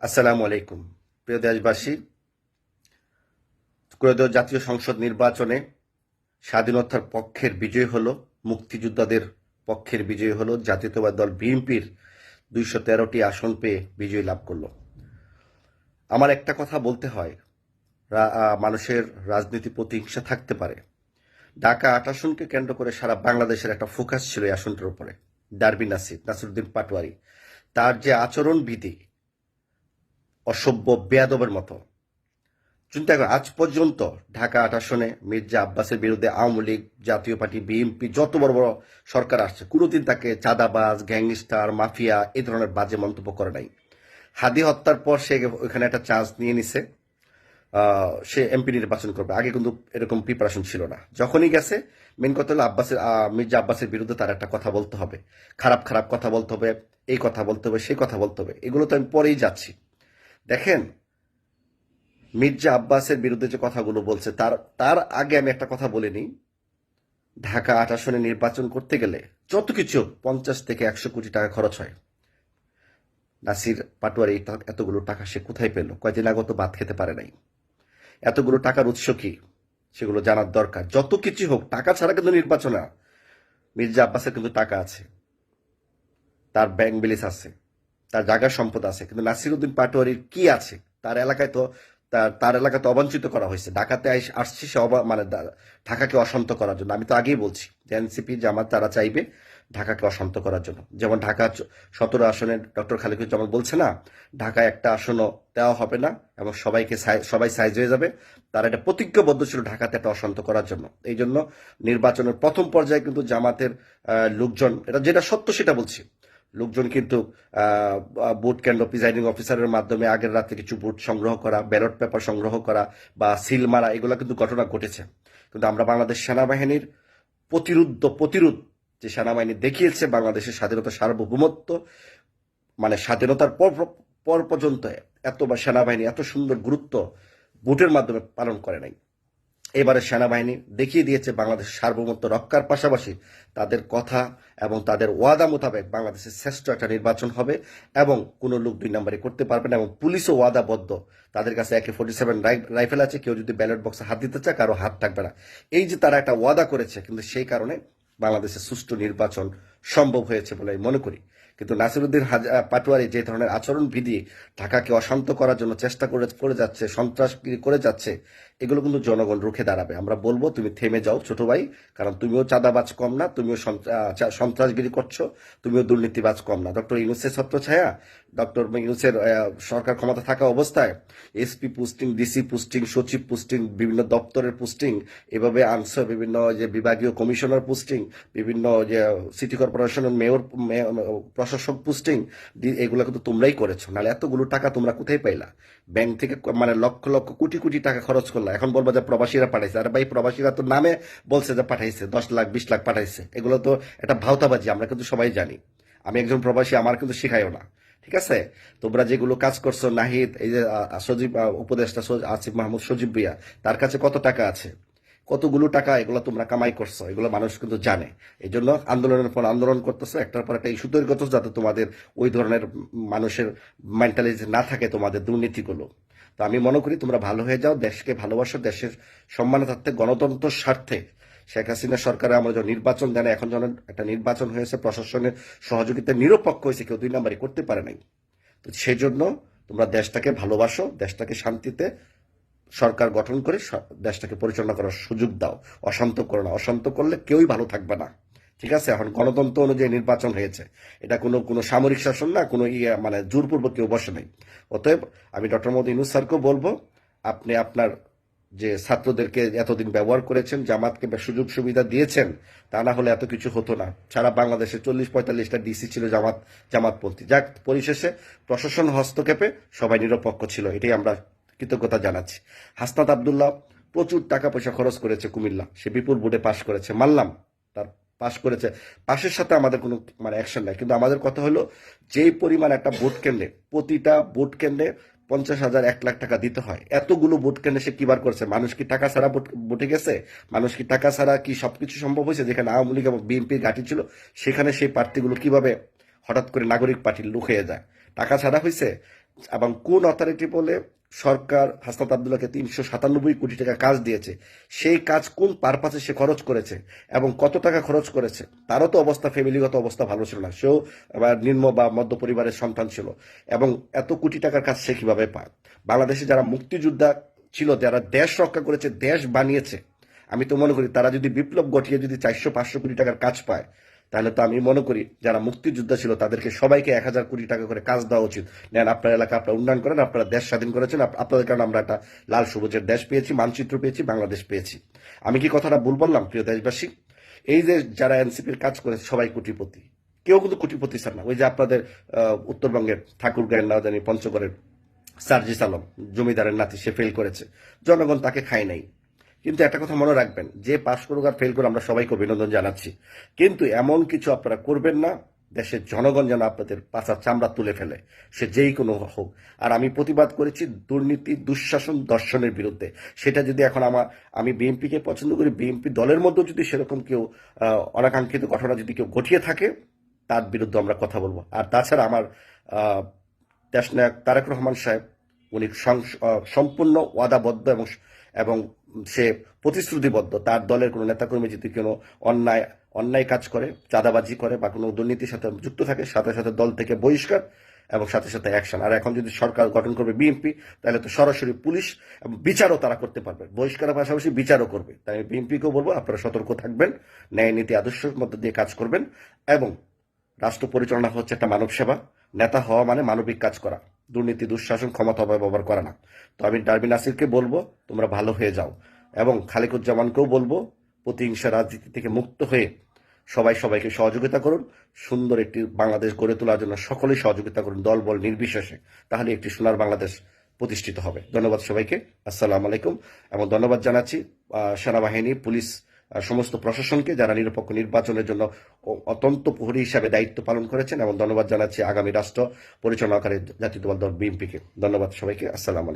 আসসালামু আলাইকুম। প্রিয় দেশবাসী, ত্রয়োদশ জাতীয় সংসদ নির্বাচনে স্বাধীনতার পক্ষের বিজয় হলো, মুক্তিযোদ্ধাদের পক্ষের বিজয় হলো। জাতীয়তাবাদী দল বিএনপির ২১৩টি আসন পেয়ে বিজয় লাভ করলো। আমার একটা কথা বলতে হয়, মানুষের রাজনীতি প্রতিহিংসা থাকতে পারে। ঢাকা ৮ আসনকে কেন্দ্র করে সারা বাংলাদেশের একটা ফোকাস ছিল এই আসনটার উপরে। ডারবি নাসিরুদ্দিন পাটোয়ারি, তার যে আচরণবিধি অসভ্য বেয়াদবের মতো। চিন্তা করে আজ পর্যন্ত ঢাকা ৮ আসনে মির্জা আব্বাসের বিরুদ্ধে আওয়ামী লীগ, জাতীয় পার্টি, বিএনপি যত বড় বড় সরকার আসছে, কোনোদিন তাকে চাঁদাবাজ, গ্যাংস্টার, মাফিয়া এই ধরনের বাজে মন্তব্য করে নাই। হাদি হত্যার পর সে ওখানে একটা চান্স নিয়ে নিছে, সে এমপি নির্বাচন করবে। আগে কিন্তু এরকম প্রিপারেশন ছিল না। যখনই গেছে, মেন কথা হলো মির্জা আব্বাসের বিরুদ্ধে তার একটা কথা বলতে হবে, খারাপ খারাপ কথা বলতে হবে, এই কথা বলতে হবে, সেই কথা বলতে হবে। এগুলো তো আমি পরেই যাচ্ছি। দেখেন, মির্জা আব্বাসের বিরুদ্ধে যে কথাগুলো বলছে, তার তার আগে আমি একটা কথা বলে নিই। ঢাকা ৮ আসনে নির্বাচন করতে গেলে যত কিছু ৫০ থেকে ১০০ কোটি টাকা খরচ হয়। নাসির পাটোয়ারি এতগুলো টাকা সে কোথায় পেল? কয়দিন আগে তো ভাত খেতে পারে নাই। এতগুলো টাকার উৎস কি, সেগুলো জানার দরকার। যত কিছু হোক, টাকা ছাড়া কিন্তু নির্বাচন না। মির্জা আব্বাসের কিন্তু টাকা আছে, তার ব্যাংক ব্যালেন্স আছে, তার জায়গা সম্পদ আছে, কিন্তু নাসিরউদ্দিন পাটোয়ারির কি আছে? তার এলাকায় তো তার এলাকা তো অবাঞ্ছিত করা হয়েছে। ঢাকাতে আসছে সে মানে ঢাকাকে অশান্ত করার জন্য। আমি তো আগেই বলছি যে এনসিপি, জামাত তারা চাইবে ঢাকাকে অশান্ত করার জন্য। যেমন ঢাকা ১৭ আসনে ডক্টর খালিকুজ্জামান বলছে না, ঢাকায় একটা আসনও দেওয়া হবে না এবং সবাই সাইজ হয়ে যাবে। তারা এটা প্রতিজ্ঞাবদ্ধ ছিল ঢাকাতে একটা অশান্ত করার জন্য। এই জন্য নির্বাচনের প্রথম পর্যায়ে কিন্তু জামাতের লোকজন, এটা যেটা সত্য সেটা বলছি, লোকজন কিন্তু ভোট কেন্দ্র প্রিজাইডিং অফিসারের মাধ্যমে আগের রাতে কিছু ভোট সংগ্রহ করা, ব্যালট পেপার সংগ্রহ করা বা সিল মারা, এগুলো কিন্তু ঘটনা ঘটেছে। কিন্তু আমরা বাংলাদেশ সেনাবাহিনীর প্রতিরোধ যে সেনাবাহিনী দেখিয়েছে, বাংলাদেশের স্বাধীনতা সার্বভৌমত্ব, মানে স্বাধীনতার পর পর্যন্ত এত বা সেনাবাহিনী এত সুন্দর গুরুত্ব ভোটের মাধ্যমে পালন করে নাই। এবারে সেনাবাহিনী দেখিয়ে দিয়েছে বাংলাদেশের সার্বভৌমত্ব রক্ষার পাশাপাশি তাদের কথা এবং তাদের ওয়াদা মোতাবেক বাংলাদেশের শ্রেষ্ঠ একটা নির্বাচন হবে এবং কোনো লোক ২ নম্বরে করতে পারবে না। এবং পুলিশও ওয়াদাবদ্ধ, তাদের কাছে AK-47 রাইফেল আছে, কেউ যদি ব্যালট বক্সে হাত দিতে চায় কারো হাত থাকবে না। এই যে তারা একটা ওয়াদা করেছে, কিন্তু সেই কারণে বাংলাদেশের সুষ্ঠু নির্বাচন সম্ভব হয়েছে বলে আমি মনে করি। কিন্তু নাসিরুদ্দিন পাটোয়ারি যে ধরনের আচরণবিধি ঢাকাকে অশান্ত করার জন্য চেষ্টা করে যাচ্ছে, সন্ত্রাসগিরি করে যাচ্ছে, এগুলো কিন্তু জনগণ রুখে দাঁড়াবে। আমরা বলবো তুমি থেমে যাও ছোট ভাই, কারণ তুমিও চাঁদাবাজ কম না, তুমিও সন্ত্রাসগিরি করছো, তুমিও দুর্নীতিবাজ কম না। ডক্টর ইউনূসের ছত্রছায়া, ডক্টর ইউনূসের সরকার ক্ষমতা থাকা অবস্থায় এসপি পোস্টিং, ডিসি পোস্টিং, সচিব পোস্টিং, বিভিন্ন দপ্তরের পোস্টিং এভাবে আনছে, বিভিন্ন যে বিভাগীয় কমিশনার পোস্টিং, বিভিন্ন যে সিটি কর্পোরেশনের মেয়র, প্রশাসক পোস্টিং, এগুলো কিন্তু তোমরাই করেছো। নাহলে এতগুলো টাকা তোমরা কোথায় পাইলা? ব্যাংক থেকে মানে লক্ষ লক্ষ কোটি কোটি টাকা খরচ করলা। এখন বলবো যে প্রবাসীরা পাঠাইছে। আরে ভাই, প্রবাসীরা তো নামে বলছে যে পাঠাইছে, ১০ লাখ ২০ লাখ পাঠাইছে। এগুলো তো একটা ভাওতাবাজি, আমরা কিন্তু সবাই জানি। আমি একজন প্রবাসী, আমার কিন্তু শেখায়ও না। ঠিক আছে? তোমরা যেগুলো কাজ করছো, নাহিদ, এই যে সজীব উপদেষ্টা আসিফ মাহমুদ সজীব ভুইয়া, তার কাছে কত টাকা আছে, কতগুলো টাকা এগুলো তোমরা কামাই করছো, এগুলো মানুষ কিন্তু জানে। এই জন্য আন্দোলনের পর আন্দোলন করতেছো, একটার পর একটা ইস্যু তৈরি করতেছো, যাতে তোমাদের ওই ধরনের মানুষের মেন্টালিটি না থাকে, তোমাদের দুর্নীতিগুলো। তো আমি মনে করি তোমরা ভালো হয়ে যাও, দেশকে ভালোবাসো, দেশের সম্মানার্থে, গণতন্ত্রের স্বার্থে। শেখ হাসিনা সরকারে আমরা যখন নির্বাচন দেন, এখন যখন একটা নির্বাচন হয়েছে, প্রশাসনের সহযোগিতা নিরপেক্ষ হয়েছে, কেউ ২ নম্বরই করতে পারে নাই। তো সেই জন্য তোমরা দেশটাকে ভালোবাসো, দেশটাকে শান্তিতে সরকার গঠন করে দেশটাকে পরিচালনা করার সুযোগ দাও। অশান্ত করো না, অশান্ত করলে কেউই ভালো থাকবে না। ঠিক আছে? এখন গণতন্ত্র অনুযায়ী নির্বাচন হয়েছে, এটা কোনো সামরিক শাসন না, কোনো মানে জোরপূর্বক কেউ বসে নেই। অতএব আমি ডক্টর মোহাম্মদ ইউনূস স্যারকেও বলবো, আপনি আপনার যে ছাত্রদেরকে এতদিন ব্যবহার করেছেন, জামাতকে সুযোগ সুবিধা দিয়েছেন, তা না হলে এত কিছু হতো না। সারা বাংলাদেশে ৪০-৪৫টা ডিসি ছিল জামাতপন্থী। যাক, পরিশেষে প্রশাসন হস্তক্ষেপে সবাই নিরপেক্ষ ছিল, এটাই আমরা কৃতজ্ঞতা জানাচ্ছি। হাসনাত আবদুল্লাহ প্রচুর টাকা পয়সা খরচ করেছে কুমিল্লা, সে বিপুল ভোটে পাশ করেছে, মানলাম, তার পাশ করেছে। পাশের সাথে আমাদের কোনো মানে অ্যাকশন নাই, কিন্তু আমাদের কথা হলো যেই পরিমাণ একটা ভোট কেন্দ্রে, প্রতিটা ভোট কেন্দ্রে ৫০,০০০, ১ লাখ টাকা দিতে হয়, এতগুলো ভোট কেন্দ্রে সে কিবার করছে? মানুষ কি টাকা ছাড়া ভোটে গেছে? মানুষ কি টাকা ছাড়া কি সবকিছু সম্ভব হয়েছে? যেখানে আওয়ামী লীগ এবং বিএনপির ঘাঁটি ছিল, সেখানে সেই প্রার্থীগুলো কিভাবে হঠাৎ করে নাগরিক পার্টির লোক হয়ে যায়? টাকা ছাড়া হয়েছে? এবং কোন অথরিটি বলে সরকার হাসনাত আব্দুল্লাহকে ৩৯৭ কোটি টাকা কাজ দিয়েছে, সেই কাজ কোন পারপাসে সে খরচ করেছে এবং কত টাকা খরচ করেছে। তারও তো অবস্থা, ফ্যামিলিগত অবস্থা ভালো ছিল না, সেও নিম্ন বা মধ্য পরিবারের সন্তান ছিল, এবং এত কোটি টাকার কাজ সে কিভাবে পায়। বাংলাদেশে যারা মুক্তিযোদ্ধা ছিল, যারা দেশ রক্ষা করেছে, দেশ বানিয়েছে, আমি তো মনে করি তারা যদি বিপ্লব ঘটিয়ে যদি ৪০০-৫০০ কোটি টাকার কাজ পায়, তাহলে তো আমি মনে করি যারা মুক্তিযোদ্ধা ছিল তাদেরকে সবাইকে ১,০০০ কোটি টাকা করে কাজ দেওয়া উচিত। নেন, আপনার এলাকা আপনারা উন্নয়ন করেন, আপনারা দেশ স্বাধীন করেছেন, আপনাদের কারণে আমরা একটা লাল সবুজের দেশ পেয়েছি, মানচিত্র পেয়েছি, বাংলাদেশ পেয়েছি। আমি কি কথাটা ভুল বললাম প্রিয় দেশবাসী? এই যে যারা এনসিপির কাজ করেছে সবাই কোটিপতি, কেউ কিন্তু কোটিপতি স্যার না। ওই যে আপনাদের উত্তরবঙ্গের ঠাকুরগাঁয়ের না জানি পঞ্চগড়ের সার্জিস আলম, জমিদারের নাতি, সে ফেল করেছে, জনগণ তাকে খায় নাই। কিন্তু একটা কথা মনে রাখবেন, যে পাশ করুক আর ফেল করে আমরা সবাইকে অভিনন্দন জানাচ্ছি, কিন্তু এমন কিছু আপনারা করবেন না দেশের জনগণ যেন আপনাদের পাছার চামড়া তুলে ফেলে, সে যেই কোনো হোক। আর আমি প্রতিবাদ করেছি দুর্নীতি, দুঃশাসন, দর্শনের বিরুদ্ধে। সেটা যদি এখন আমি বিএনপিকে পছন্দ করি, বিএনপি দলের মধ্যে যদি সেরকম কেউ অনাকাঙ্ক্ষিত ঘটনা যদি কেউ ঘটিয়ে থাকে, তার বিরুদ্ধে আমরা কথা বলবো। আর তাছাড়া আমার দেশনায়ক তারেক রহমান সাহেব, উনি সম্পূর্ণ ওয়াদাবদ্ধ এবং এবং সে প্রতিশ্রুতিবদ্ধ। তার দলের কোনো নেতাকর্মী যদি কোনো অন্যায় কাজ করে, চাঁদাবাজি করে বা কোনো দুর্নীতির সাথে যুক্ত থাকে, সাথে সাথে দল থেকে বহিষ্কার এবং সাথে সাথে অ্যাকশন। আর এখন যদি সরকার গঠন করবে বিএনপি, তাহলে তো সরাসরি পুলিশ এবং বিচারও তারা করতে পারবে, বহিষ্কারের পাশাপাশি বিচারও করবে। তাই আমি বিএনপিকেও বলবো আপনারা সতর্ক থাকবেন, ন্যায় নীতি আদর্শের মধ্যে দিয়ে কাজ করবেন, এবং রাষ্ট্র পরিচালনা হচ্ছে একটা মানব সেবা। নেতা হওয়া মানে মানবিক কাজ করা, দুর্নীতি, দুঃশাসন, ক্ষমতা অপব্যবহার করা না। তো আমি ডারবিন নাসিরকে বলবো তোমরা ভালো হয়ে যাও, এবং খালেকুজ্জামানকেও বলবো প্রতিহিংসা রাজনীতি থেকে মুক্ত হয়ে সবাই সবাইকে সহযোগিতা করুন। সুন্দর একটি বাংলাদেশ গড়ে তোলার জন্য সকলেই সহযোগিতা করুন, দল বল নির্বিশেষে। তাহলে একটি সোনার বাংলাদেশ প্রতিষ্ঠিত হবে। ধন্যবাদ সবাইকে, আসসালামু আলাইকুম। এবং ধন্যবাদ জানাচ্ছি সেনাবাহিনী, পুলিশ, সমস্ত প্রশাসনকে যারা নিরপেক্ষ নির্বাচনের জন্য অত্যন্ত প্রহরী হিসাবে দায়িত্ব পালন করেছেন, এবং ধন্যবাদ জানাচ্ছি আগামী রাষ্ট্র পরিচালনাকারী জাতীয়তাবাদী দল বিএনপিকে। ধন্যবাদ সবাইকে, আসসালামু আলাইকুম।